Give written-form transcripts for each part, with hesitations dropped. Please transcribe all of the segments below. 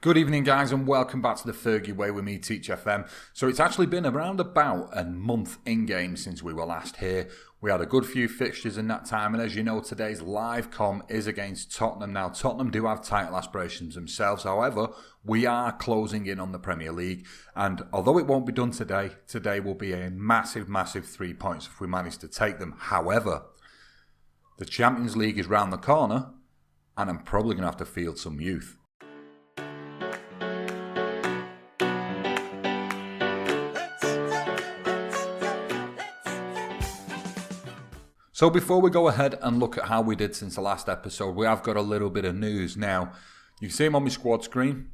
Good evening, guys, and welcome back to the Fergie Way with me, Teach FM. So it's actually been around about a month in-game since we were last here. We had a good few fixtures in that time, and as you know, today's live com is against Tottenham. Now, Tottenham do have title aspirations themselves. However, we are closing in on the Premier League, and although it won't be done today, today will be a massive, massive 3 points if we manage to take them. However, the Champions League is round the corner, and I'm probably going to have to field some youth. So before we go ahead and look at how we did since the last episode, we have got a little bit of news. Now, you see him on my squad screen?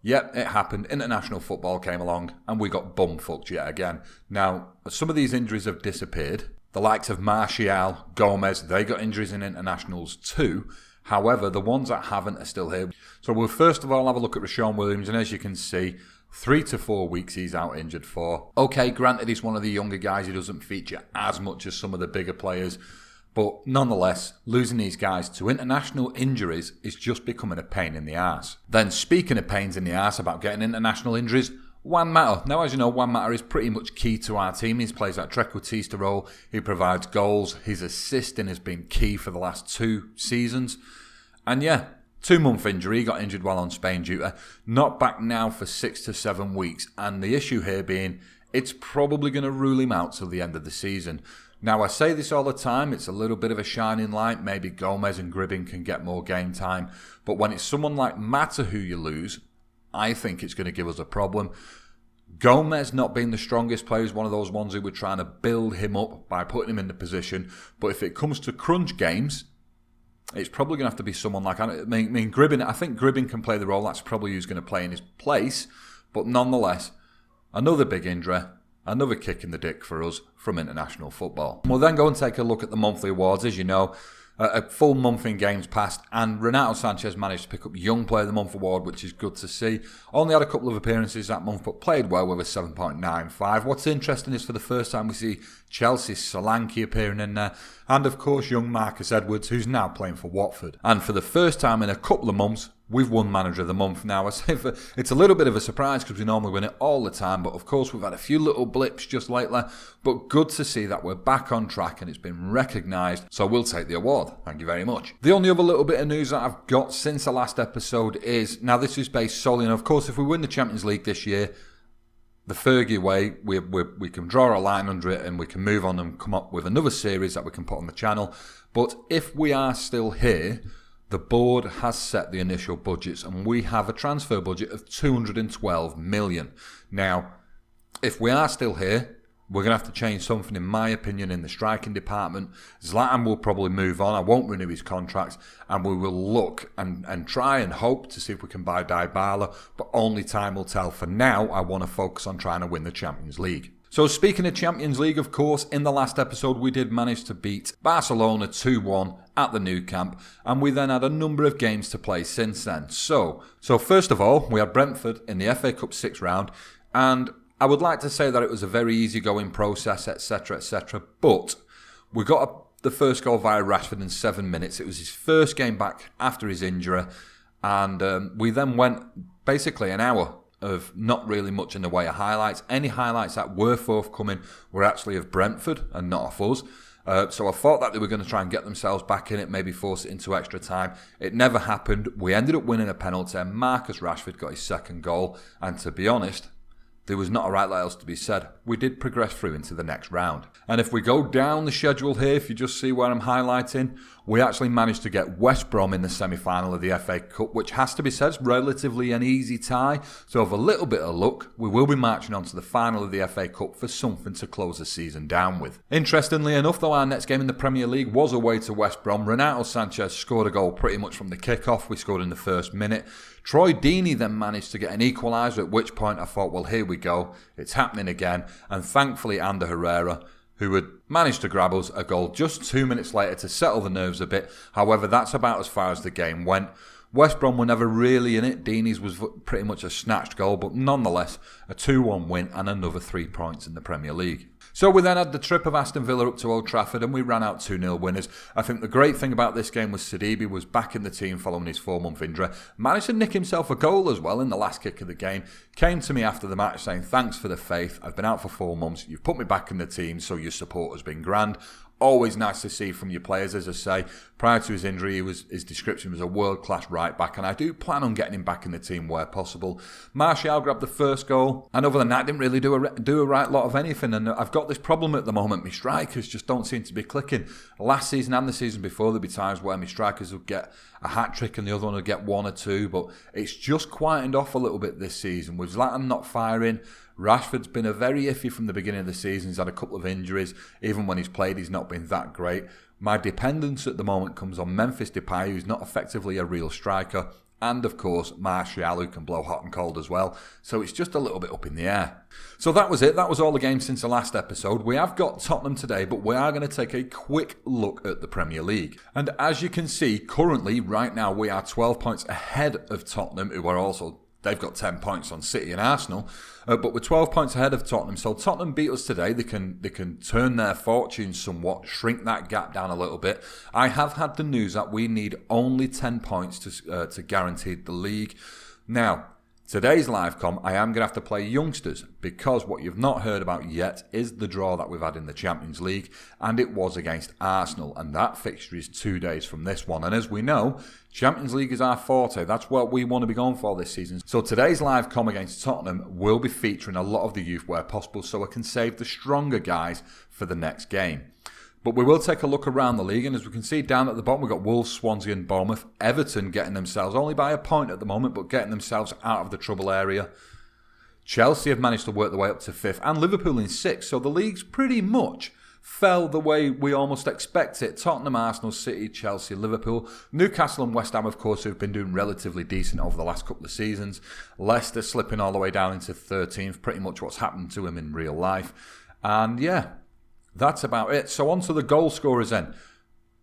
Yep, it happened. International football came along and we got bum-fucked yet again. Now, some of these injuries have disappeared. The likes of Martial, Gomez, they got injuries in internationals too. However, the ones that haven't are still here. So we'll first of all have a look at Rashawn Williams, and as you can see, 3 to 4 weeks he's out injured for. Okay, granted he's one of the younger guys, he doesn't feature as much as some of the bigger players, but nonetheless, losing these guys to international injuries is just becoming a pain in the arse. Then speaking of pains in the arse about getting international injuries, Juan Mata. Now, as you know, Juan Mata is pretty much key to our team. He plays that trequartista role, he provides goals, his assisting has been key for the last 2 seasons, and yeah, 2-month injury, he got injured while on Spain duty, not back now for 6 to 7 weeks, and the issue here being, it's probably going to rule him out till the end of the season. Now, I say this all the time, it's a little bit of a shining light, maybe Gomez and Gribbin can get more game time, but when it's someone like Mata who you lose, I think it's going to give us a problem. Gomez not being the strongest player is one of those ones who we're trying to build him up by putting him in the position, but if it comes to crunch games, it's probably going to have to be someone like, Gribbin. I think Gribbin can play the role. That's probably who's going to play in his place. But nonetheless, another big injury, another kick in the dick for us from international football. We'll then go and take a look at the monthly awards. As you know, a full month in games passed, and Renato Sanchez managed to pick up Young Player of the Month award, which is good to see. Only had a couple of appearances that month, but played well with a 7.95. What's interesting is for the first time we see Chelsea's Solanke appearing in there, and of course young Marcus Edwards, who's now playing for Watford. And for the first time in a couple of months, we've won Manager of the Month. Now, I say it's a little bit of a surprise because we normally win it all the time, but of course we've had a few little blips just lately, but good to see that we're back on track and it's been recognised, so we'll take the award. Thank you very much. The only other little bit of news that I've got since the last episode is, now this is based solely on, of course, if we win the Champions League this year, the Fergie Way, we can draw a line under it and we can move on and come up with another series that we can put on the channel. But if we are still here, the board has set the initial budgets and we have a transfer budget of 212 million. Now, if we are still here, we're going to have to change something, in my opinion, in the striking department. Zlatan will probably move on. I won't renew his contract. And we will look and try and hope to see if we can buy Dybala. But only time will tell. For now, I want to focus on trying to win the Champions League. So speaking of Champions League, of course, in the last episode, we did manage to beat Barcelona 2-1 at the Nou Camp. And we then had a number of games to play since then. So first of all, we had Brentford in the FA Cup 6th round. And I would like to say that it was a very easygoing process, etc., but we got the first goal via Rashford in 7 minutes. It was his first game back after his injury, and we then went basically an hour of not really much in the way of highlights. Any highlights that were forthcoming were actually of Brentford and not of us. So I thought that they were going to try and get themselves back in it, maybe force it into extra time. It never happened. We ended up winning a penalty, and Marcus Rashford got his second goal, and to be honest, there was not a right lot else to be said. We did progress through into the next round. And if we go down the schedule here, if you just see where I'm highlighting, we actually managed to get West Brom in the semi-final of the FA Cup, which has to be said is relatively an easy tie. So with a little bit of luck, we will be marching on to the final of the FA Cup for something to close the season down with. Interestingly enough, though, our next game in the Premier League was away to West Brom. Renato Sanchez scored a goal pretty much from the kickoff. We scored in the first minute. Troy Deeney then managed to get an equaliser, at which point I thought, well, here we go. It's happening again. And thankfully, Ander Herrera, who had managed to grab us a goal just 2 minutes later to settle the nerves a bit. However, that's about as far as the game went. West Brom were never really in it. Deeney's was pretty much a snatched goal, but nonetheless, a 2-1 win and another 3 points in the Premier League. So we then had the trip of Aston Villa up to Old Trafford and we ran out 2-0 winners. I think the great thing about this game was Sidibe was back in the team following his 4-month injury. Managed to nick himself a goal as well in the last kick of the game. Came to me after the match saying, "Thanks for the faith. I've been out for 4 months. You've put me back in the team, so your support has been grand." Always nice to see from your players, as I say. Prior to his injury, his description was a world-class right-back, and I do plan on getting him back in the team where possible. Martial grabbed the first goal, and other than that, didn't really do a right lot of anything, and I've got this problem at the moment. My strikers just don't seem to be clicking. Last season and the season before, there'd be times where my strikers would get a hat-trick and the other one would get 1 or 2, but it's just quietened off a little bit this season. With Zlatan not firing, Rashford's been a very iffy from the beginning of the season. He's had a couple of injuries. Even when he's played, he's not been that great. My dependence at the moment comes on Memphis Depay, who's not effectively a real striker. And, of course, Martial, who can blow hot and cold as well. So it's just a little bit up in the air. So that was it. That was all the games since the last episode. We have got Tottenham today, but we are going to take a quick look at the Premier League. And as you can see, currently, right now, we are 12 points ahead of Tottenham, who are also... They've got 10 points on City and Arsenal, but we're 12 points ahead of Tottenham. So Tottenham beat us today. They can turn their fortunes somewhat, shrink that gap down a little bit. I have had the news that we need only 10 points to guarantee the league. Now, today's live com, I am going to have to play youngsters because what you've not heard about yet is the draw that we've had in the Champions League, and it was against Arsenal, and that fixture is 2 days from this one. And as we know, Champions League is our forte. That's what we want to be going for this season. So today's live com against Tottenham will be featuring a lot of the youth where possible, so I can save the stronger guys for the next game. But we will take a look around the league, and as we can see down at the bottom, we've got Wolves, Swansea and Bournemouth. Everton getting themselves, only by a point at the moment, but getting themselves out of the trouble area. Chelsea have managed to work their way up to 5th, and Liverpool in 6th, so the league's pretty much fell the way we almost expect it. Tottenham, Arsenal, City, Chelsea, Liverpool. Newcastle and West Ham, of course, who've been doing relatively decent over the last couple of seasons. Leicester slipping all the way down into 13th, pretty much what's happened to him in real life. And yeah, that's about it. So on to the goal scorers then.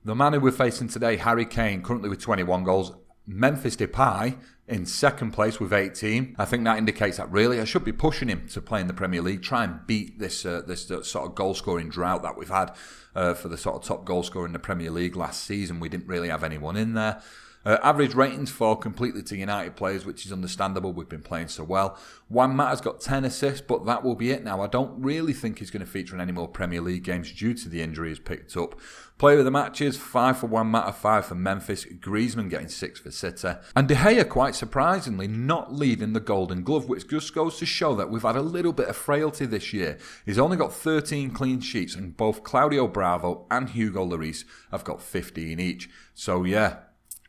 The man who we're facing today, Harry Kane, currently with 21 goals. Memphis Depay in 2nd place with 18. I think that indicates that really I should be pushing him to play in the Premier League, try and beat this sort of goal-scoring drought that we've had for the sort of top goal scorer in the Premier League last season. We didn't really have anyone in there. Average ratings fall completely to United players, which is understandable. We've been playing so well. Juan Mata's got 10 assists, but that will be it now. I don't really think he's going to feature in any more Premier League games due to the injury he's picked up. Player of the matches, 5 for Juan Mata, 5 for Memphis. Griezmann getting 6 for City. And De Gea, quite surprisingly, not leading the Golden Glove, which just goes to show that we've had a little bit of frailty this year. He's only got 13 clean sheets, and both Claudio Bravo and Hugo Lloris have got 15 each. So yeah,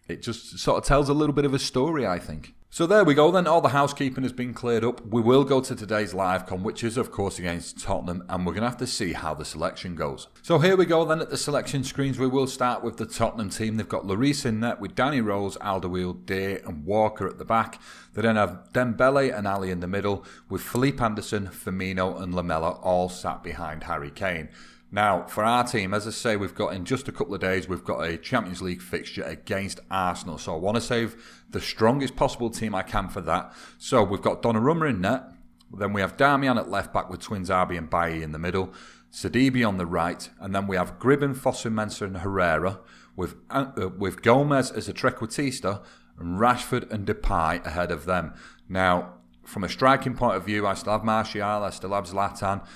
it just sort of tells a little bit of a story, I think. So there we go then, all the housekeeping has been cleared up. We will go to today's live com, which is of course against Tottenham, and we're going to have to see how the selection goes. So here we go then at the selection screens. We will start with the Tottenham team. They've got Lloris in net with Danny Rose, Alderweireld, Day and Walker at the back. They then have Dembele and Ali in the middle, with Felipe Anderson, Firmino and Lamela all sat behind Harry Kane. Now, for our team, as I say, we've got in just a couple of days, we've got a Champions League fixture against Arsenal. So I want to save the strongest possible team I can for that. So we've got Donnarumma in net. Then we have Darmian at left back with Twins Arby and Bailly in the middle. Sidibe on the right. And then we have Gribben, Fosu Mensah and Herrera with Gomez as a trequartista and Rashford and Depay ahead of them. Now, from a striking point of view, I still have Martial, I still have Zlatan.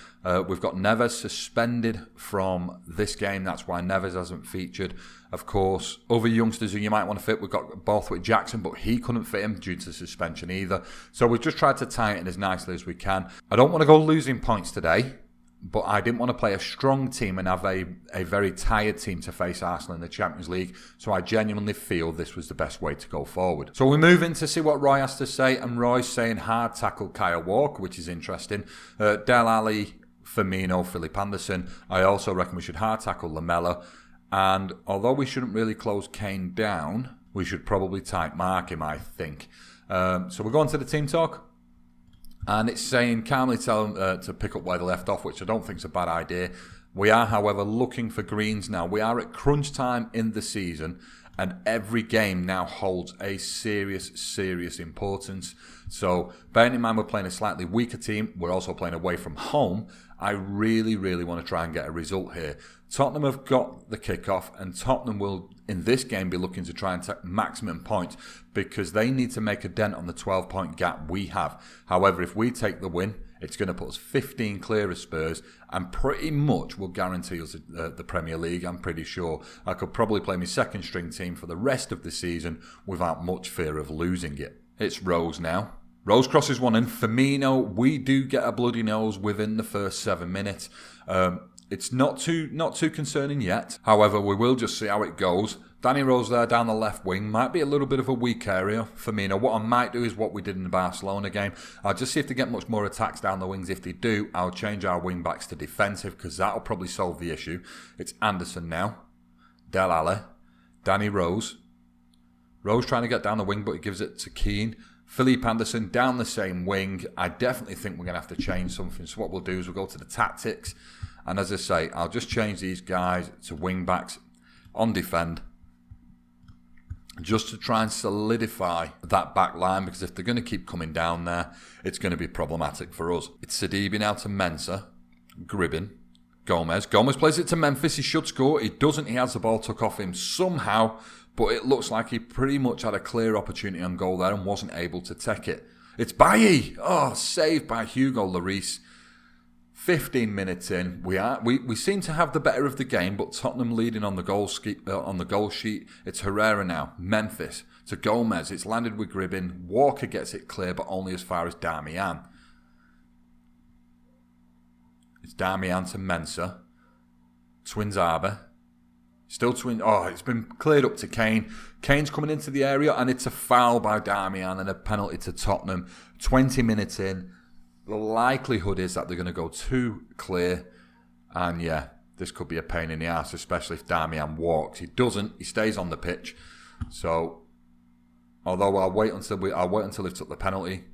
We've got Neves suspended from this game. That's why Neves hasn't featured. Of course, other youngsters who you might want to fit, we've got Borthwick Jackson, but he couldn't fit him due to suspension either. So we've just tried to tie it in as nicely as we can. I don't want to go losing points today, but I didn't want to play a strong team and have a very tired team to face Arsenal in the Champions League. So I genuinely feel this was the best way to go forward. So we move in to see what Roy has to say. And Roy's saying hard tackle Kyle Walker, which is interesting. Del Ali, Firmino, Felipe Anderson. I also reckon we should hard tackle Lamela. And although we shouldn't really close Kane down, we should probably tight mark him, I think. So we're going to the team talk. And it's saying, calmly tell them to pick up where they left off, which I don't think is a bad idea. We are, however, looking for greens now. We are at crunch time in the season, and every game now holds a serious importance. So bearing in mind we're playing a slightly weaker team, we're also playing away from home, I really want to try and get a result here. Tottenham have got the kickoff, and Tottenham will, in this game, be looking to try and take maximum points because they need to make a dent on the 12-point gap we have. However, if we take the win, it's going to put us 15 clear of Spurs and pretty much will guarantee us the Premier League, I'm pretty sure. I could probably play my second string team for the rest of the season without much fear of losing it. It's Rose now. Rose crosses one in. Firmino, we do get a bloody nose within the first 7 minutes. It's not too concerning yet. However, we will just see how it goes. Danny Rose there down the left wing might be a little bit of a weak area for Firmino. What I might do is what we did in the Barcelona game. I'll just see if they get much more attacks down the wings. If they do, I'll change our wing backs to defensive because that'll probably solve the issue. It's Anderson now. Del Alli. Danny Rose. Rose trying to get down the wing, but he gives it to Keane. Philippe Anderson down the same wing. I definitely think we're going to have to change something. So what we'll do is we'll go to the tactics. And as I say, I'll just change these guys to wing backs on defend, just to try and solidify that back line, because if they're going to keep coming down there, it's going to be problematic for us. It's Sidibe now to Mensah, Gribbin, Gomez. Gomez plays it to Memphis. He should score. He doesn't. He has the ball took off him somehow, but it looks like he pretty much had a clear opportunity on goal there and wasn't able to take it. It's Bailly. Oh, saved by Hugo Lloris. 15 minutes in, we seem to have the better of the game, but Tottenham leading on the goal sheet. It's Herrera now, Memphis to Gomez. It's landed with Gribbin. Walker gets it clear, but only as far as Darmian. It's Darmian to Mensah. Twinzabe. Still Twin. Oh, it's been cleared up to Kane. Kane's coming into the area, and it's a foul by Darmian and a penalty to Tottenham. 20 minutes in. The likelihood is that they're going to go too clear. And yeah, this could be a pain in the ass, especially if Darmian walks. He doesn't. He stays on the pitch. So, although I'll wait until they've took the penalty.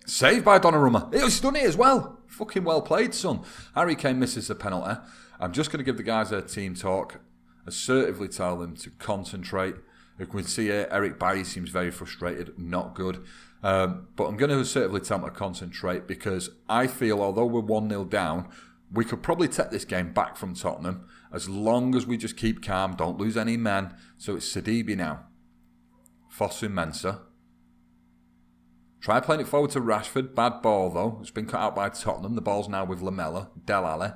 Saved by Donnarumma. He's done it as well. Fucking well played, son. Harry Kane misses the penalty. I'm just going to give the guys a team talk. Assertively tell them to concentrate. You can see here, Eric Bailly seems very frustrated. Not good. But I'm going to assertively tell them to concentrate because I feel, although we're 1-0 down, we could probably take this game back from Tottenham as long as we just keep calm, don't lose any men. So it's Sidibe now. Fosu Mensah. Try playing it forward to Rashford. Bad ball though. It's been cut out by Tottenham. The ball's now with Lamela. Del Alli.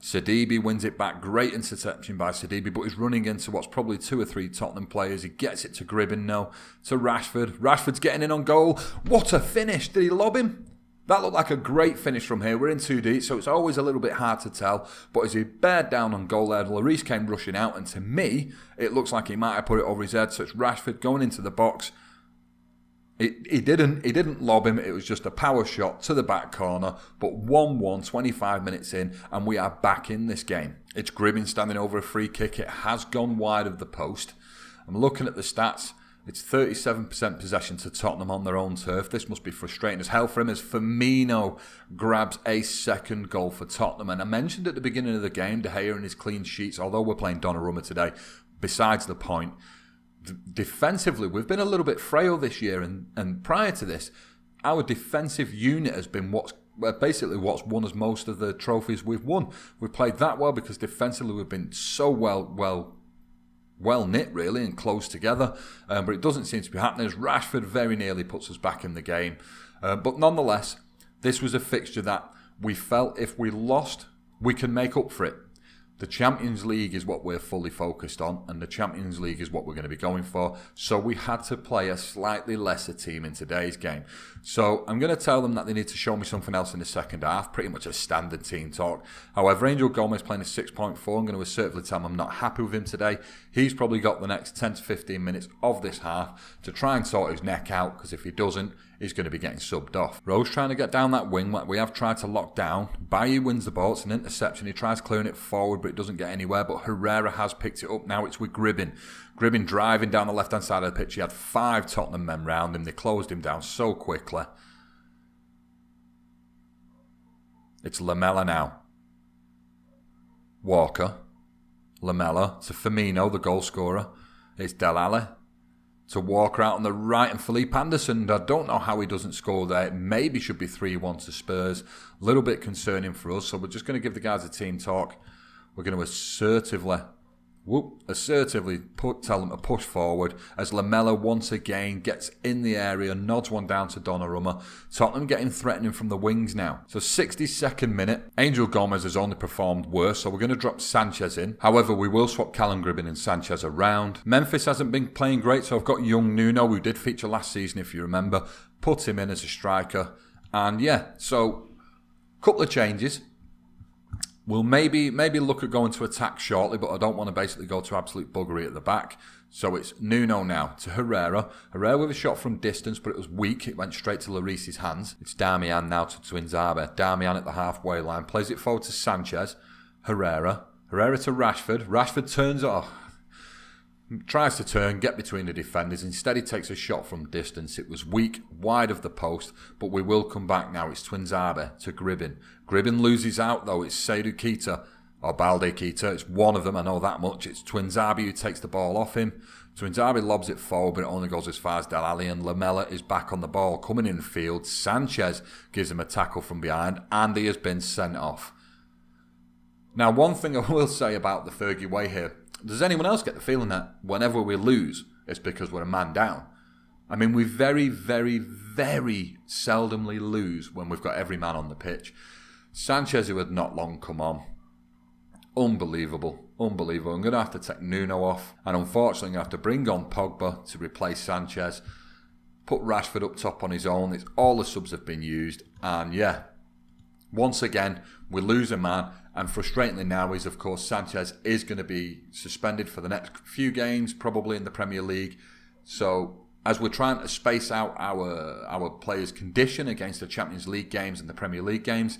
Sidibe wins it back. Great interception by Sidibe, but he's running into what's probably 2 or 3 Tottenham players. He gets it to Gribbin now, to Rashford. Rashford's getting in on goal. What a finish. Did he lob him? That looked like a great finish from here. We're in 2 deep, so it's always a little bit hard to tell. But as he bared down on goal there, Lloris came rushing out, and to me, it looks like he might have put it over his head. So it's Rashford going into the box. He didn't lob him. It was just a power shot to the back corner. But 1-1, 25 minutes in, and we are back in this game. It's Gribbin standing over a free kick. It has gone wide of the post. I'm looking at the stats. It's 37% possession to Tottenham on their own turf. This must be frustrating as hell for him as Firmino grabs a second goal for Tottenham. And I mentioned at the beginning of the game, De Gea and his clean sheets, although we're playing Donnarumma today, besides the point, defensively, we've been a little bit frail this year, and prior to this, our defensive unit has been what's won us most of the trophies we've won. We've played that well because defensively we've been so well knit really and close together, but it doesn't seem to be happening as Rashford very nearly puts us back in the game. But nonetheless, this was a fixture that we felt if we lost, we can make up for it. The Champions League is what we're fully focused on, and the Champions League is what we're going to be going for. So we had to play a slightly lesser team in today's game. So I'm going to tell them that they need to show me something else in the second half, pretty much a standard team talk. However, Angel Gomez playing a 6.4. I'm going to assertively tell them I'm not happy with him today. He's probably got the next 10 to 15 minutes of this half to try and sort his neck out, because if he doesn't, he's going to be getting subbed off. Rose trying to get down that wing. We have tried to lock down. Bailly wins the ball. It's an interception. He tries clearing it forward, but it doesn't get anywhere. But Herrera has picked it up. Now it's with Gribbin. Gribbin driving down the left-hand side of the pitch. He had 5 Tottenham men round him. They closed him down so quickly. It's Lamela now. Walker. Lamela to Firmino, the goal scorer. It's Del Alli to Walker out on the right, and Felipe Anderson, I don't know how he doesn't score there. It maybe should be 3-1 to Spurs. A little bit concerning for us, so we're just going to give the guys a team talk. We're going to assertively tell them to push forward as Lamela once again gets in the area, nods one down to Donnarumma. Tottenham getting threatening from the wings now. So 62nd minute, Angel Gomez has only performed worse, so we're going to drop Sanchez in. However, we will swap Callum Gribbin and Sanchez around. Memphis hasn't been playing great, so I've got young Nuno, who did feature last season if you remember, put him in as a striker. And yeah, so a couple of changes. We'll maybe look at going to attack shortly, but I don't want to basically go to absolute buggery at the back. So it's Nuno now to Herrera. Herrera with a shot from distance, but it was weak. It went straight to Lloris's hands. It's Darmian now to Twinzabe. Darmian at the halfway line. Plays it forward to Sanchez. Herrera. Herrera to Rashford. Rashford turns off. Tries to turn, get between the defenders. Instead, he takes a shot from distance. It was weak, wide of the post, but we will come back now. It's Twinzabe to Gribbin. Gribbin loses out, though. It's Seydou Keita, or Balde Keita. It's one of them, I know that much. It's Twinzabe who takes the ball off him. Twinzabe lobs it forward, but it only goes as far as Del Alli, and Lamela is back on the ball, coming in field. Sanchez gives him a tackle from behind, and he has been sent off. Now, one thing I will say about the Fergie Way here, does anyone else get the feeling that whenever we lose, it's because we're a man down? I mean, we very, very, very seldomly lose when we've got every man on the pitch. Sanchez, who had not long come on, unbelievable. I'm going to have to take Nuno off, and unfortunately I'm going to have to bring on Pogba to replace Sanchez, put Rashford up top on his own. It's all the subs have been used, and yeah, once again, we lose a man, and frustratingly now is, of course, Sanchez is going to be suspended for the next few games, probably in the Premier League. So, as we're trying to space out our players' condition against the Champions League games and the Premier League games,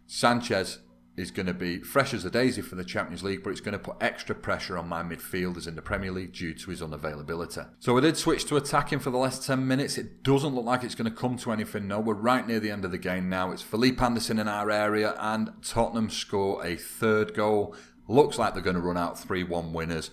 Sanchez is going to be fresh as a daisy for the Champions League, but it's going to put extra pressure on my midfielders in the Premier League due to his unavailability. So we did switch to attacking for the last 10 minutes. It doesn't look like it's going to come to anything, no. We're right near the end of the game now. It's Felipe Anderson in our area, and Tottenham score a third goal. Looks like they're going to run out 3-1 winners.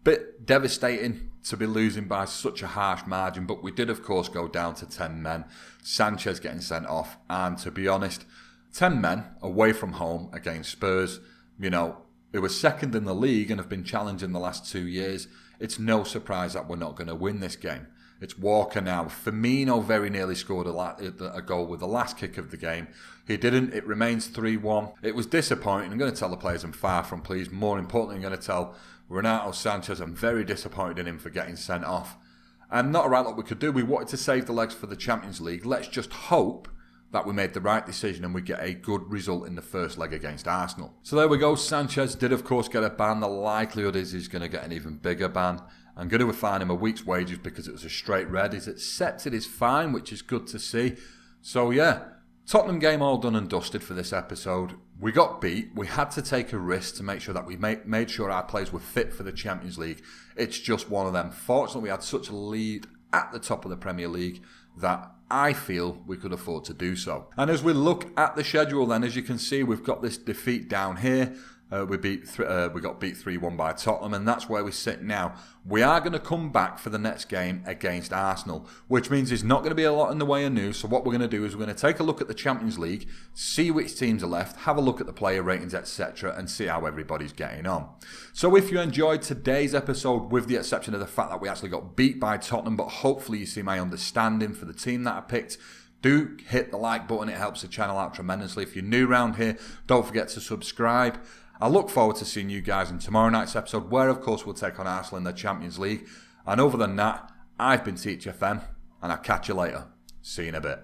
Bit devastating to be losing by such a harsh margin, but we did, of course, go down to 10 men. Sanchez getting sent off, and to be honest, 10 men away from home against Spurs, you know, who were second in the league and have been challenging the last 2 years. It's no surprise that we're not going to win this game. It's Walker now. Firmino very nearly scored a goal with the last kick of the game. He didn't. It remains 3-1. It was disappointing. I'm going to tell the players I'm far from pleased. More importantly, I'm going to tell Renato Sanchez I'm very disappointed in him for getting sent off. And not a right lot we could do. We wanted to save the legs for the Champions League. Let's just hope that we made the right decision and we get a good result in the first leg against Arsenal. So there we go. Sanchez did, of course, get a ban. The likelihood is he's going to get an even bigger ban. I'm going to fine him a week's wages because it was a straight red. He's accepted his fine, which is good to see. So yeah, Tottenham game all done and dusted for this episode. We got beat. We had to take a risk to make sure that we made sure our players were fit for the Champions League. It's just one of them. Fortunately, we had such a lead at the top of the Premier League that I feel we could afford to do so. And as we look at the schedule then, as you can see, we've got this defeat down here. We got beat 3-1 by Tottenham, and that's where we sit now. We are going to come back for the next game against Arsenal, which means there's not going to be a lot in the way of news. So what we're going to do is we're going to take a look at the Champions League, see which teams are left, have a look at the player ratings, etc., and see how everybody's getting on. So if you enjoyed today's episode, with the exception of the fact that we actually got beat by Tottenham, but hopefully you see my understanding for the team that I picked, do hit the like button. It helps the channel out tremendously. If you're new around here, don't forget to subscribe. I look forward to seeing you guys in tomorrow night's episode, where, of course, we'll take on Arsenal in the Champions League. And other than that, I've been Teach FM, and I'll catch you later. See you in a bit.